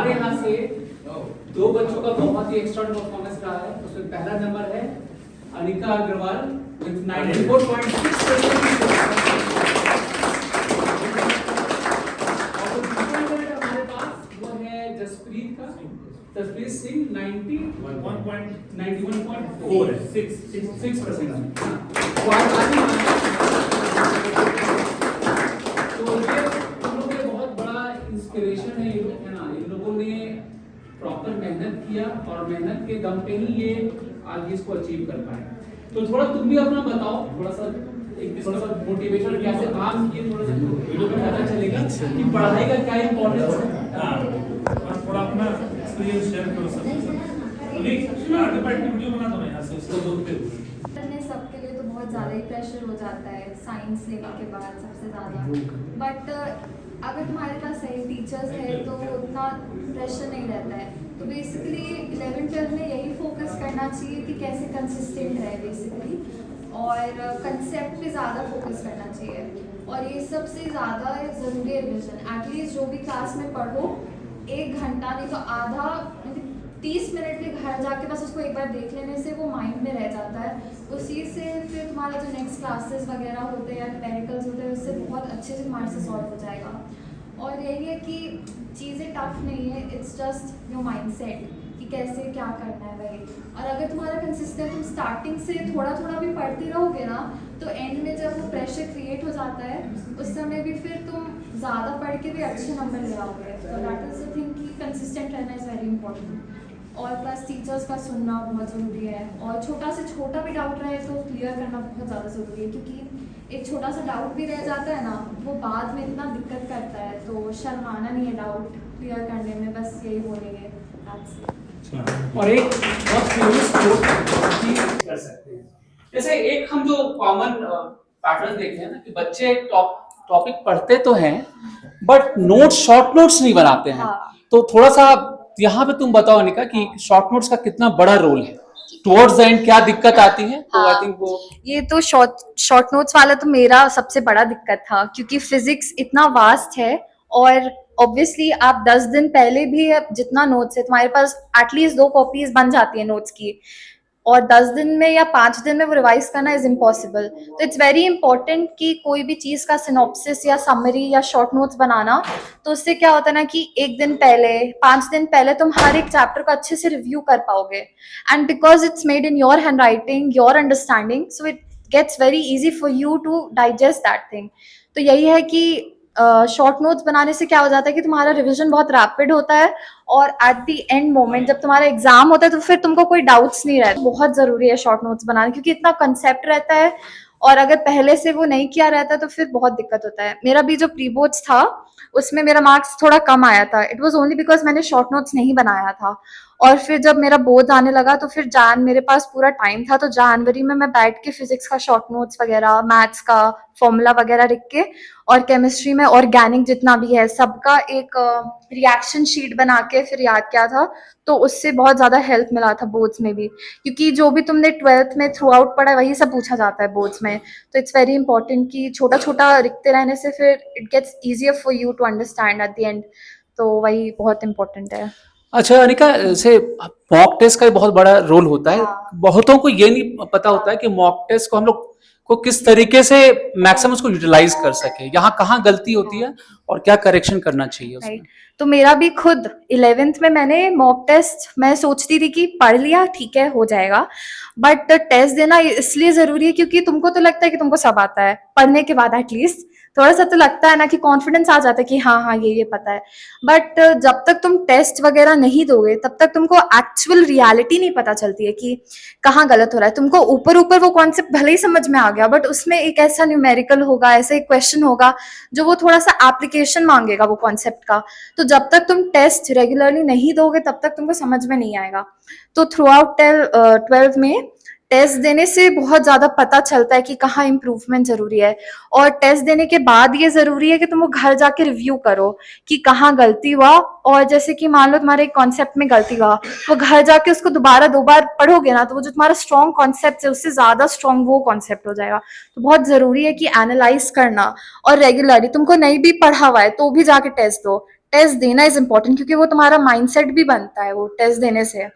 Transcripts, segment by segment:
हमारे यहाँ से दो बच्चों का बहुत ही एक्स्ट्रा परफॉर्मेंस रहा है। उसमें पहला नंबर है अनिका अग्रवाल विद 94.6%। जसप्रीत सिंह 91.6%। तो ये हम लोग के बहुत बड़ा इंस्पिरेशन है, ये लोग है ना। इन लोगों ने प्रॉपर मेहनत किया और मेहनत के दम पे ही ये आज इसको अचीव कर पाए। तो थोड़ा तुम भी अपना बताओ, थोड़ा सा मोटिवेशन कैसे काम किए, थोड़ा सा वीडियो में पता चलेगा कि पढ़ाई का क्या इंपॉर्टेंस है। और थोड़ा अपना एक्सपीरियंस शेयर करो सबके साथ। आगे बैठ के वीडियो बना दो ना यहाँ से, उसको बोलते हो। सबके लिए तो बहुत ज़्यादा ही प्रेशर हो जाता है साइंस लेने के बाद सबसे ज़्यादा। बट अगर तुम्हारे पास सही टीचर्स है तो उतना प्रेशर नहीं रहता है। तो बेसिकली 11-12 में यही फोकस करना चाहिए कि कैसे कंसिस्टेंट रहे बेसिकली, और कंसेप्ट पे ज़्यादा फोकस करना चाहिए। और ये सबसे ज़्यादा ज़रूरी है रिविजन। एटलीस्ट जो भी क्लास में पढ़ो 1 घंटा नहीं तो आधा 30 मिनट के घर जाके बस उसको एक बार देख लेने से वो माइंड में रह जाता है। उसी से फिर तुम्हारा जो नेक्स्ट क्लासेस वगैरह होते हैं या न्यूमेरिकल्स होते हैं उससे बहुत अच्छे से तुम्हारे से सॉल्व हो जाएगा। और यही है कि चीज़ें टफ नहीं है, इट्स जस्ट योर माइंडसेट कि कैसे क्या करना है भाई। और अगर तुम्हारा कंसिस्टेंट तुम स्टार्टिंग से थोड़ा थोड़ा भी पढ़ती रहोगे ना तो एंड में जब वो प्रेशर क्रिएट हो जाता है उस समय भी फिर तुम ज़्यादा पढ़ के भी अच्छे नंबर ले आओगे। तो दैट इज़ द थिंग कि कंसिस्टेंट रहना इज़ वेरी इंपॉर्टेंट। और प्लस टीचर्स का सुनना बहुत ज़रूरी है। और छोटा से छोटा भी डाउट रहे तो क्लियर करना बहुत ज़्यादा ज़रूरी है, क्योंकि एक छोटा सा डाउट भी रह जाता है ना वो बाद में इतना दिक्कत करता है। तो शर्माना नहीं है डाउट क्लियर करने में, बस यही बोलेंगे। और एक बहुत फेमस कोट कर सकते हैं, जैसे एक हम जो कॉमन पैटर्न देखते हैं ना कि बच्चे टॉपिक पढ़ते तो हैं बट नोट्स शॉर्ट नोट्स नहीं बनाते हैं। तो थोड़ा सा यहाँ पे तुम बताओ अनिका कि शॉर्ट नोट्स का कितना बड़ा रोल है, टुवर्ड्स द एंड क्या दिक्कत आती है। तो आई थिंक वो ये तो शॉर्ट नोट्स वाला तो मेरा सबसे बड़ा दिक्कत था, क्योंकि फिजिक्स इतना वास्ट है और ऑब्वियसली आप 10 दिन पहले भी जितना नोट्स है तुम्हारे पास एटलीस्ट 2 कॉपीज बन जाती है नोट्स की, और 10 दिन में या 5 दिन में वो रिवाइज करना इज इम्पॉसिबल। तो इट्स वेरी इंपॉर्टेंट कि कोई भी चीज़ का सिनॉप्सिस या समरी या शॉर्ट नोट्स बनाना, तो उससे क्या होता है ना कि 1 दिन पहले 5 दिन पहले तुम हर एक चैप्टर को अच्छे से रिव्यू कर पाओगे। And because it's made in your handwriting, your understanding, so it gets very easy for you to digest that thing. तो यही है कि शॉर्ट नोट्स बनाने से क्या हो जाता है कि तुम्हारा रिविजन बहुत रैपिड होता है, और एट द एंड मोमेंट जब तुम्हारा एग्जाम होता है तो फिर तुमको कोई डाउट्स नहीं रहता। बहुत जरूरी है शॉर्ट नोट्स बनाना, क्योंकि इतना कंसेप्ट रहता है और अगर पहले से वो नहीं किया रहता तो फिर बहुत दिक्कत होता है। मेरा भी जो प्री बोर्ड्स था उसमें मेरा मार्क्स थोड़ा कम आया था, इट वॉज ओनली बिकॉज मैंने शॉर्ट नोट्स नहीं बनाया था। और फिर जब मेरा बोर्ड आने लगा तो फिर मेरे पास पूरा टाइम था, तो जनवरी में मैं बैठ के फिजिक्स का शॉर्ट नोट्स वगैरह, मैथ्स का फॉर्मूला वगैरह लिख के, और केमिस्ट्री में ऑर्गेनिक जितना भी है सबका एक रिएक्शन शीट बना के फिर याद किया था। तो उससे बहुत ज़्यादा हेल्प मिला था बोर्ड्स में भी, क्योंकि जो भी तुमने 12th में थ्रू आउट पढ़ा है वही सब पूछा जाता है बोर्ड्स में। तो इट्स वेरी इंपॉर्टेंट कि छोटा छोटा लिखते रहने से फिर it gets easier for you to understand at the end. तो वही बहुत इंपॉर्टेंट है। अच्छा अनिका, से मॉक टेस्ट का बहुत बड़ा रोल होता है। बहुतों को ये नहीं पता होता है कि मॉक टेस्ट को हम लोग को किस तरीके से मैक्सिमम उसको यूटिलाइज कर सके, यहाँ कहाँ गलती होती है और क्या करेक्शन करना चाहिए उसमें। तो मेरा भी खुद 11th में मैंने मॉक टेस्ट, मैं सोचती थी कि पढ़ लिया ठीक है हो जाएगा, बट टेस्ट देना इसलिए जरूरी है क्योंकि तुमको तो लगता है कि तुमको सब आता है, पढ़ने के बाद एटलीस्ट थोड़ा सा तो लगता है ना कि कॉन्फिडेंस आ जाता है कि हाँ हाँ ये पता है। बट जब तक तुम टेस्ट वगैरह नहीं दोगे तब तक तुमको एक्चुअल रियलिटी नहीं पता चलती है कि कहाँ गलत हो रहा है। तुमको ऊपर ऊपर वो कॉन्सेप्ट भले ही समझ में आ गया, बट उसमें एक ऐसा न्यूमेरिकल होगा, ऐसा एक क्वेश्चन होगा जो वो थोड़ा सा एप्लीकेशन मांगेगा वो कॉन्सेप्ट का। तो जब तक तुम टेस्ट रेगुलरली नहीं दोगे तब तक तुमको समझ में नहीं आएगा। तो थ्रू आउट 12 में टेस्ट देने से बहुत ज्यादा पता चलता है कि कहाँ इम्प्रूवमेंट जरूरी है, और टेस्ट देने के बाद ये जरूरी है कि तुम वो घर जाके रिव्यू करो कि कहाँ गलती हुआ। और जैसे कि मान लो तुम्हारे एक कॉन्सेप्ट में गलती हुआ, वो घर जाके उसको दोबारा 2 बार पढ़ोगे ना तो वो जो तुम्हारा स्ट्रॉन्ग कॉन्सेप्ट है उससे ज्यादा स्ट्रॉन्ग वो कॉन्सेप्ट हो जाएगा। तो बहुत जरूरी है कि एनालाइज करना, और रेगुलरली तुमको नहीं भी पढ़ा हुआ है तो भी जाके टेस्ट दो। टेस्ट देना इज इम्पोर्टेंट, क्योंकि वो तुम्हारा माइंडसेट भी बनता है वो टेस्ट देने से।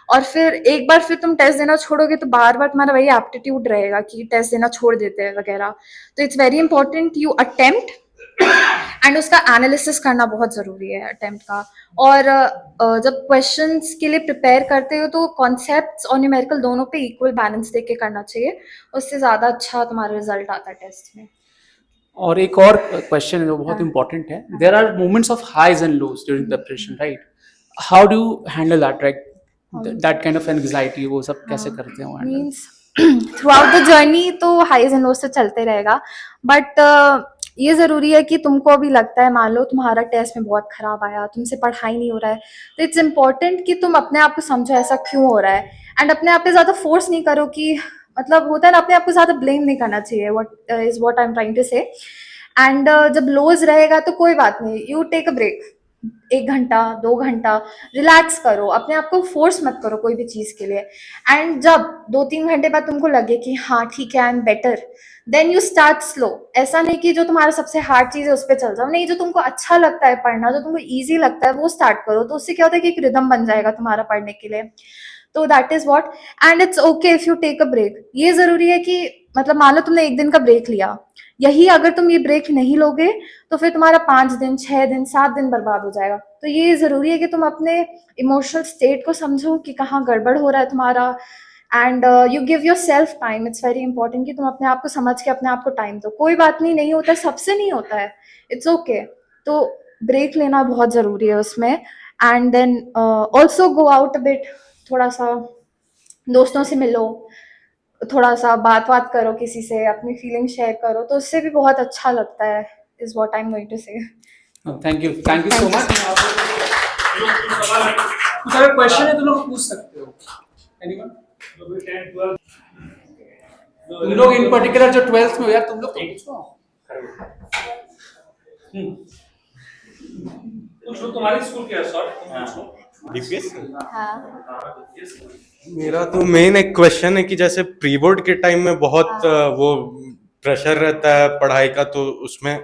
और फिर एक बार फिर तुम टेस्ट देना छोड़ोगे तो बार बार तुम्हारा वही एप्टीट्यूड रहेगा कि टेस्ट देना छोड़ देते हैं वगैरह। तो it's very important you attempt, and उसका एनालिसिस करना बहुत ज़रूरी है अटेम्प्ट का। और जब क्वेश्चंस के लिए प्रिपेयर करते हो तो कॉन्सेप्ट्स और न्यूमेरिकल दोनों पे इक्वल बैलेंस देके करना चाहिए, उससे ज़्यादा अच्छा तुम्हारा रिजल्ट आता है टेस्ट में। और एक और क्वेश्चन है जो बहुत इंपॉर्टेंट है, there are moments of highs and lows during preparation, right? How do you handle that, right? That kind of anxiety, वो सब कैसे करते हो handle? Means throughout the journey तो हाइज एंड लोज तो चलते रहेगा, बट ये ज़रूरी है कि तुमको अभी लगता है, मान लो तुम्हारा टेस्ट में बहुत ख़राब आया, तुमसे पढ़ाई नहीं हो रहा है, तो इट्स इम्पॉर्टेंट कि तुम अपने आप को समझो ऐसा क्यों हो रहा है, एंड अपने आप पे ज़्यादा फोर्स नहीं करो कि, मतलब होता है ना, अपने आप को ज़्यादा ब्लेम नहीं करना चाहिए, what I am trying to say. And जब लोज रहेगा तो कोई बात नहीं, यू टेक अ ब्रेक, 1 घंटा 2 घंटा रिलैक्स करो, अपने आप को फोर्स मत करो कोई भी चीज़ के लिए। एंड जब 2-3 घंटे बाद तुमको लगे कि हाँ ठीक है, I am better, then you start slow. ऐसा नहीं कि जो तुम्हारा सबसे हार्ड चीज़ है उस पर चल जाओ, नहीं, जो तुमको अच्छा लगता है पढ़ना, जो तुमको ईजी लगता है वो स्टार्ट करो, तो उससे क्या होता है कि एक रिदम बन जाएगा तुम्हारा पढ़ने के लिए। तो that is what, and it's okay if you take a break. ये ज़रूरी है कि, मतलब मान लो तुमने 1 दिन का ब्रेक लिया, यही अगर तुम ये ब्रेक नहीं लोगे तो फिर तुम्हारा 5 दिन 6 दिन 7 दिन बर्बाद हो जाएगा। तो ये ज़रूरी है कि तुम अपने इमोशनल स्टेट को समझो कि कहाँ गड़बड़ हो रहा है तुम्हारा, and you give your self time. It's very important कि तुम अपने आप को समझ के अपने आप को टाइम दो। कोई बात नहीं, नहीं होता है, सबसे नहीं होता है, इट्स ओके। तो ब्रेक लेना बहुत ज़रूरी है उसमें। And then also go out a bit, थोड़ा सा दोस्तों से मिलो, थोड़ा सा बात करो किसी से, अपनी फीलिंग शेयर करो, तो उससे भी बहुत अच्छा लगता है, is what I am going to say. Thank you so much. कुछ अगर क्वेश्चन है तो लोग पूछ सकते हो, एनीवन? तुम लोग इन पर्टिकुलर जो 12th में हो यार, तुम लोग तो पूछो। पूछो, तुम्हारी स्कूल क्या है सर? डीपीएस। हाँ, मेरा तो मेन एक क्वेश्चन है कि जैसे प्री बोर्ड के टाइम में बहुत वो प्रेशर रहता है पढ़ाई का, तो उसमें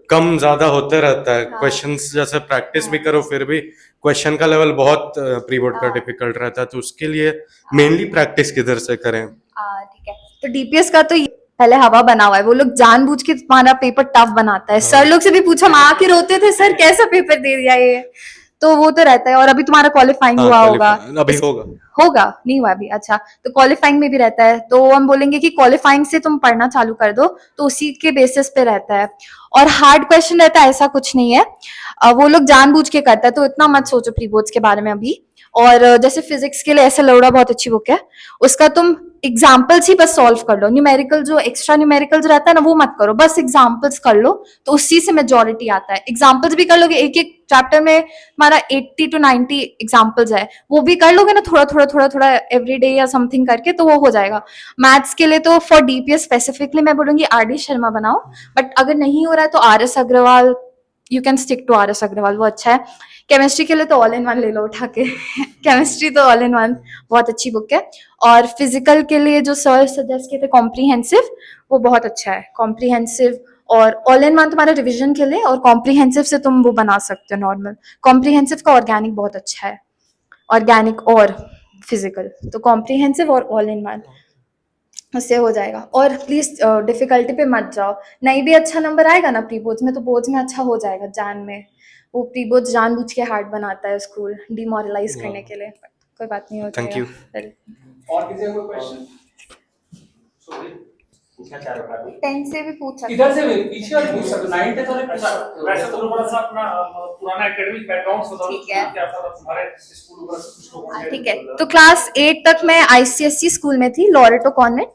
कम ज्यादा होते रहता है क्वेश्चंस, जैसे प्रैक्टिस भी करो फिर भी क्वेश्चन का लेवल बहुत प्री बोर्ड का डिफिकल्ट रहता है, तो उसके लिए मेनली प्रैक्टिस किधर से करें? ठीक है। तो डीपीएस का तो पहले हवा बना हुआ है, वो लोग जानबूझ के तुम्हारा पेपर टफ बनाता है। सर लोग से भी पूछो, हम आके रोते थे, सर कैसा पेपर दे दिया ये, तो वो तो रहता है। और अभी तुम्हारा क्वालिफाइंग हुआ होगा, अभी होगा नहीं हुआ अभी? अच्छा, तो क्वालिफाइंग में भी रहता है, तो हम बोलेंगे कि क्वालिफाइंग से तुम पढ़ना चालू कर दो, तो उसी के बेसिस पे रहता है। और हार्ड क्वेश्चन रहता है ऐसा कुछ नहीं है, वो लोग जानबूझ के करता है, तो इतना मत सोचो प्री बोर्ड्स के बारे में अभी। और जैसे फिजिक्स के लिए ऐसा लौड़ा बहुत अच्छी बुक है, उसका तुम एग्जाम्पल्स ही बस सॉल्व कर लो, न्यूमेरिकल जो एक्स्ट्रा न्यूमेरिकल्स रहता है ना वो मत करो, बस एग्जाम्पल्स कर लो, तो उसी से मेजोरिटी आता है। एग्जाम्पल्स भी कर लोगे, एक एक चैप्टर में हमारा 80 to 90 एग्जाम्पल्स है, वो भी कर लोगे ना थोड़ा एवरी डे या समथिंग करके, तो वो हो जाएगा। मैथ्स के लिए तो फॉर डीपीएस स्पेसिफिकली मैं बोलूंगी आर डी शर्मा बनाओ, बट अगर नहीं हो रहा है तो R S Agarwal, you can stick to R S Agarwal, वो अच्छा है। केमिस्ट्री के लिए तो ऑल इन वन ले लो उठा के केमिस्ट्री तो ऑल इन वन बहुत अच्छी बुक है। और फिजिकल के लिए जो सर सजेस्ट किए थे कॉम्प्रीहेंसिव, वो बहुत अच्छा है। कॉम्प्रीहेंसिव और ऑल इन वन तुम्हारे रिवीजन के लिए, और कॉम्प्रीहेंसिव से तुम वो बना सकते हो नॉर्मल। कॉम्प्रीहेंसिव का ऑर्गेनिक बहुत अच्छा है, ऑर्गेनिक और फिजिकल, तो कॉम्प्रीहेंसिव और ऑल इन वन, उससे हो जाएगा। और प्लीज डिफिकल्टी पे मत जाओ, नहीं भी अच्छा नंबर आएगा ना प्री बोर्ड्स में, तो बोर्ड्स में अच्छा हो जाएगा। जान में वो प्री बोर्ड्स जानबूझ के हार्ड बनाता है स्कूल, डिमोरलाइज करने के लिए, कोई बात नहीं, हो Thank you. जाएगा। और किसी का कोई क्वेश्चन? पूछना चाह रहा था 10 से भी पूछ सकते इधर से भी पीछे और पूछ सकते हो, 9 तक वाले पूछ सकते हो। वैसे तो थोड़ा सा अपना पुराना एकेडमिक बैकग्राउंड बताओ, ठीक है। क्या था तुम्हारे स्कूल का कुछ लोग? ठीक है, तो क्लास 8 तक मैं आईसीएससी स्कूल में थी, लॉरेटो कॉन्वेंट,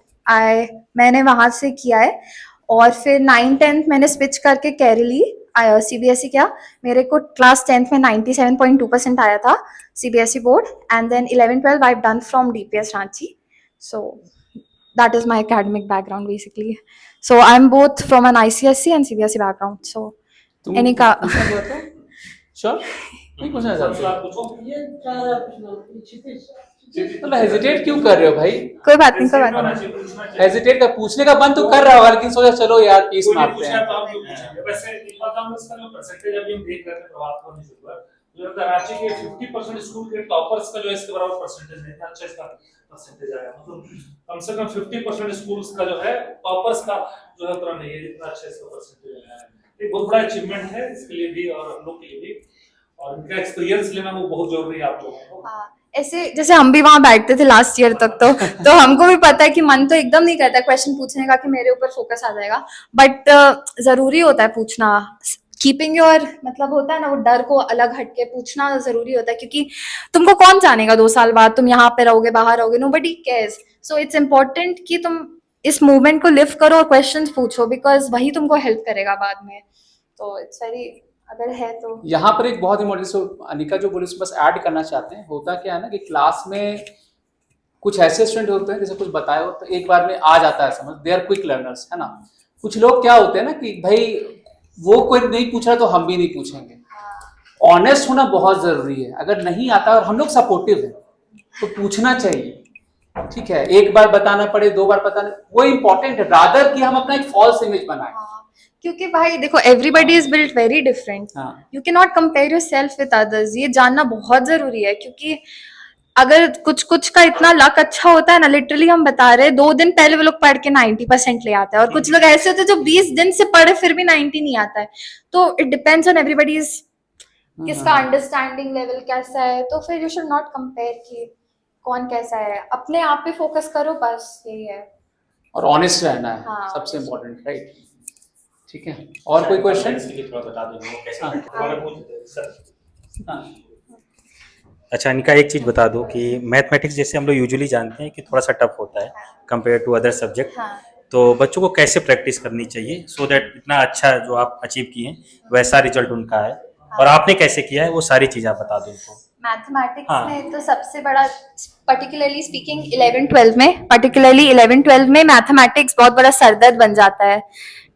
मैंने वहां से किया है। और फिर 9-10 मैंने स्विच करके कैरली सीबीएसई किया। मेरे को क्लास 10th में 97.2% आया था, CBSE board. And then 11-12 I done from DPS Ranchi, so that is my academic background basically. So I'm both from an ICSE and CBSE background, so any का श्योर नहीं पूछना चाहते? आप पूछो। ये क्या मतलब हेजिटेट क्यों कर रहे हो भाई? कोई बात नहीं, कोई बात होना नहीं। चाहिए, पूछना चाहिए। हेजिटेट का पूछने का मन तो कर रहा होगा, लेकिन सोचा चलो यार पीस कोई नहीं मारते पूछा हैं। तो आप क्यों पूछेंगे? वैसे एक बात हम इसका जो परसेंटेज अभी हम देख रहे थे प्रभात को नहीं शुरू हुआ, जो कराची के 50% स्कूल के टॉपर्स का जो है इसके बराबर परसेंटेज है, इतना अच्छा इसका परसेंटेज आया, मतलब कम से कम 50% स्कूल्स का जो है टॉपर्स का जो है उतना नहीं है, इतना अच्छा इसका परसेंटेज आया है। एक बहुत बड़ा अचीवमेंट है इसके लिए भी और हम लोग के लिए भी, और इनका एक्सपीरियंस लेना वो बहुत जरूरी है आप लोगों को। हाँ, ऐसे जैसे हम भी वहां बैठते थे लास्ट ईयर तक, तो हमको भी पता है कि मन तो एकदम नहीं करता क्वेश्चन पूछने का कि मेरे ऊपर फोकस आ जाएगा, बट जरूरी होता है पूछना। कीपिंग योर, मतलब होता है ना वो डर को अलग हटके पूछना जरूरी होता है, क्योंकि तुमको कौन जानेगा 2 साल बाद तुम यहाँ पे रहोगे बाहर रहोगे, nobody cares. So it's important कि तुम इस मूवमेंट को लिव करो और क्वेश्चंस पूछो, बिकॉज वही तुमको हेल्प करेगा बाद में। तो इट्स वेरी, अगर है तो यहाँ पर एक बहुत इम्पोर्टेंट, अनिका जो बोली उसको बस ऐड करना चाहते हैं। होता क्या है ना कि क्लास में कुछ ऐसे स्टूडेंट होते हैं जैसे कुछ बताया हो तो एक बार में आ जाता है समझ, दे आर क्विक लर्नर्स, है ना। कुछ लोग क्या होते हैं ना कि भाई वो कोई नहीं पूछ रहा तो हम भी नहीं पूछेंगे। ऑनेस्ट होना बहुत जरूरी है। अगर नहीं आता और हम लोग सपोर्टिव हैं तो पूछना चाहिए, ठीक है। एक बार बताना पड़े, 2 बार बताना, वो इम्पोर्टेंट है रादर कि हम अपना एक फॉल्स इमेज बनाएं। क्योंकि भाई देखो, everybody is built very different, हाँ। You can not compare yourself with others. ये जानना बहुत जरूरी है, क्योंकि अगर कुछ कुछ का इतना लक अच्छा होता है ना, लिटरली हम बता रहे हैं 2 दिन पहले वो लोग पढ़ के 90% ले आते हैं, और कुछ लोग ऐसे होते हैं जो 20 दिन से पढ़े फिर भी 90 नहीं आता है। तो इट डिपेंड्स ऑन एवरीबडीज किसका अंडरस्टैंडिंग लेवल कैसा है। तो फिर यू शुड नॉट कंपेयर कि कौन कैसा है, अपने आप पे फोकस करो, बस यही है। और ऑनेस्ट रहना है, हाँ, सबसे इम्पोर्टेंट, राइट। ठीक है, और कोई क्वेश्चन? इसके लिए थोड़ा बता देंगे वो कैसे हाँ। हमारे पूछ लेते हैं सर। हाँ। अच्छा, इनका एक चीज़ बता दो कि मैथमेटिक्स जैसे हम लोग यूजुअली जानते हैं कि थोड़ा सा टफ होता है कंपेयर टू अदर सब्जेक्ट, हाँ। तो बच्चों को कैसे प्रैक्टिस करनी चाहिए सो दैट इतना अच्छा जो आप अचीव किए हैं वैसा रिजल्ट उनका है, और आपने कैसे किया है वो सारी चीज़ आप बता दो उनको। मैथमेटिक्स हाँ। में तो सबसे बड़ा, पर्टिकुलरली स्पीकिंग 11-12 में मैथमेटिक्स बहुत बड़ा सरदर्द बन जाता है।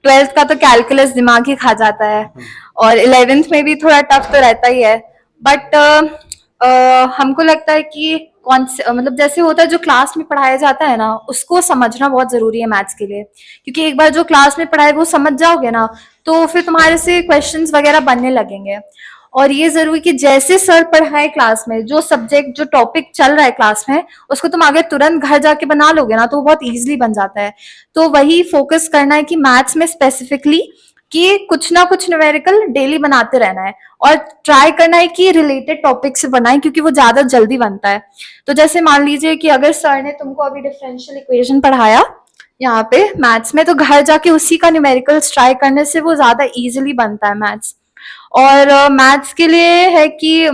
12th का तो कैलकुलस दिमाग ही खा जाता है, और 11th में भी थोड़ा टफ तो रहता ही है। बट हमको लगता है कि मतलब जैसे होता है जो क्लास में पढ़ाया जाता है ना, उसको समझना बहुत जरूरी है मैथ्स के लिए, क्योंकि एक बार जो क्लास में पढ़ाए वो समझ जाओगे ना, तो फिर तुम्हारे से क्वेश्चंस वगैरह बनने लगेंगे। और ये जरूरी कि जैसे सर पढ़ाए क्लास में, जो सब्जेक्ट जो टॉपिक चल रहा है क्लास में, उसको तुम अगर तुरंत घर जाके बना लोगे ना, तो वो बहुत इजीली बन जाता है। तो वही फोकस करना है कि मैथ्स में स्पेसिफिकली कि कुछ ना कुछ न्यूमेरिकल डेली बनाते रहना है, और ट्राई करना है कि रिलेटेड टॉपिक से बनाए, क्योंकि वो ज्यादा जल्दी बनता है। तो जैसे मान लीजिए कि अगर सर ने तुमको अभी डिफरेंशियल इक्वेशन पढ़ाया यहाँ पे मैथ्स में, तो घर जाके उसी का न्यूमेरिकल्स ट्राई करने से वो ज्यादा इजीली बनता है मैथ्स। और मैथ्स के लिए है कि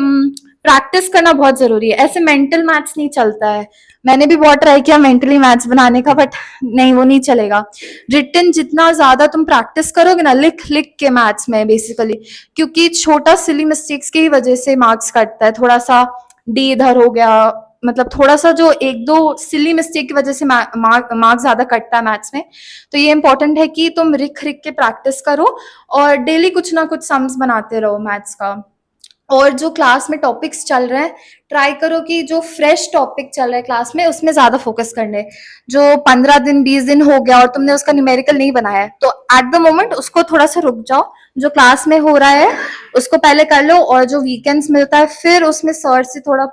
प्रैक्टिस करना बहुत जरूरी है। ऐसे मेंटल मैथ्स नहीं चलता है। मैंने भी बहुत ट्राई किया मेंटली मैथ्स बनाने का, बट नहीं, वो नहीं चलेगा। रिटन जितना ज्यादा तुम प्रैक्टिस करोगे ना, लिख लिख के मैथ्स में बेसिकली, क्योंकि छोटा सिली मिस्टेक्स की वजह से मार्क्स कटता है। थोड़ा सा डी इधर हो गया, मतलब थोड़ा सा जो 1-2 सिली मिस्टेक की वजह से मार्क्स ज्यादा कटता है मैथ्स में। तो ये इंपॉर्टेंट है कि तुम रिख रिख के प्रैक्टिस करो, और डेली कुछ ना कुछ सम्स बनाते रहो मैथ्स का। और जो क्लास में टॉपिक्स चल रहे हैं, ट्राई करो कि जो फ्रेश टॉपिक चल रहा है क्लास में, उसमें ज्यादा फोकस करने। जो 15 दिन 20 दिन हो गया और तुमने उसका न्यूमेरिकल नहीं बनाया है, तो एट द मोमेंट उसको थोड़ा सा रुक जाओ, जो क्लास में हो रहा है उसको पहले कर लो, और जो वीकेंड्स मिलता है फिर उसमें सर से थोड़ा